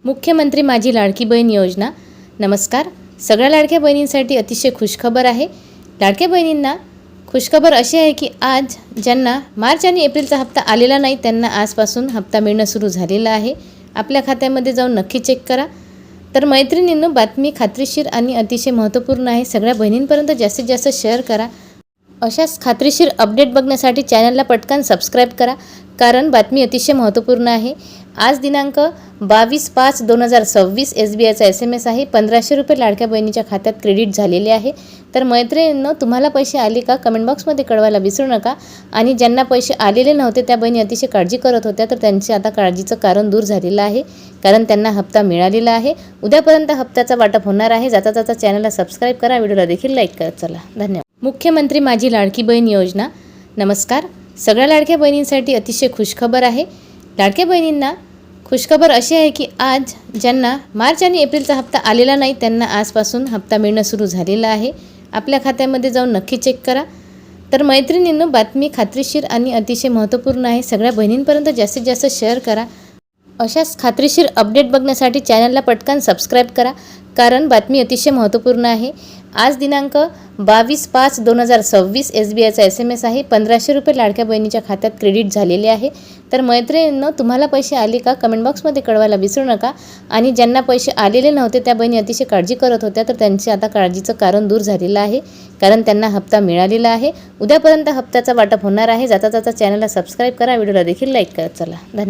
मुख्यमंत्री माझी लाडकी बहीण योजना। नमस्कार, सगळ्या लाडक्या बहिणींसाठी अतिशय खुशखबर आहे। लाडक्या बहिणींना खुशखबर अशी आहे की आज ज्यांना मार्च आणि एप्रिलचा हप्ता आलेला नाही त्यांना आजपासून हप्ता मिळणं सुरू झालेला आहे। आपल्या खात्यामध्ये जाऊन नक्की चेक करा। तर मैत्रिणींनो, बातमी खात्रीशीर आणि अतिशय महत्त्वपूर्ण आहे। सगळ्या बहिणींपर्यंत जास्तीत जास्त शेअर करा। अशाच खात्रीशीर अपडेट बघण्यासाठी चॅनलला पटकन सबस्क्राईब करा, कारण बातमी अतिशय महत्त्वपूर्ण आहे। आज दिनांक 22/5/2026 SBIचा SMS आहे। 1500 रुपये लाडक्या बहिणीच्या खात्यात क्रेडिट झालेले आहे। तर मैत्रिणींनो, तुम्हाला पैसे आले का कमेंट बॉक्समध्ये कळवायला विसरू नका। आणि ज्यांना पैसे आलेले नव्हते त्या बहिणी अतिशय काळजी करत होत्या, तर त्यांचे आता काळजीचं कारण दूर झालेलं आहे, कारण त्यांना हप्ता मिळालेला आहे। उद्यापर्यंत हप्त्याचा वाटप होणार आहे। जाता जाता चॅनलला सबस्क्राईब करा, व्हिडिओला देखील लाईक करा। चला, धन्यवाद। मुख्यमंत्री माझी लाडकी बहीण योजना। नमस्कार, सगळ्या लाडक्या बहिणींसाठी अतिशय खुशखबर आहे। लाडक्या बहिणींना खुशखबर अशी आहे की आज ज्यांना मार्च आणि एप्रिलचा हप्ता आलेला नाही त्यांना आजपासून हप्ता मिळणं सुरू झालेला आहे। आपल्या खात्यामध्ये जाऊन नक्की चेक करा। तर मैत्रिणींनो, बातमी खात्रीशीर आणि अतिशय महत्त्वपूर्ण आहे। सगळ्या बहिणींपर्यंत जास्तीत जास्त शेअर करा। अशाच खात्रीशीर अपडेट बघण्यासाठी चॅनलला पटकन सबस्क्राईब करा, कारण बातमी अतिशय महत्त्वपूर्ण आहे। आज दिनांक 22/5/2026 SBIचा SMS आहे। 1500 रुपये लाडक्या बहिणीच्या खात्यात क्रेडिट झालेले आहे। तर मैत्रिणींनो, तुम्हाला पैसे आले का कमेंट बॉक्समध्ये कळवायला विसरू नका। आणि ज्यांना पैसे आलेले नव्हते त्या बहिणी अतिशय काळजी करत होत्या, तर त्यांचे आता काळजीचं कारण दूर झालेलं आहे, कारण त्यांना हप्ता मिळालेला आहे। उद्यापर्यंत हप्त्याचा वाटप होणार आहे। जाता जाता चॅनलला सबस्क्राईब करा, व्हिडिओला देखील लाईक करा। चला, धन्यवाद।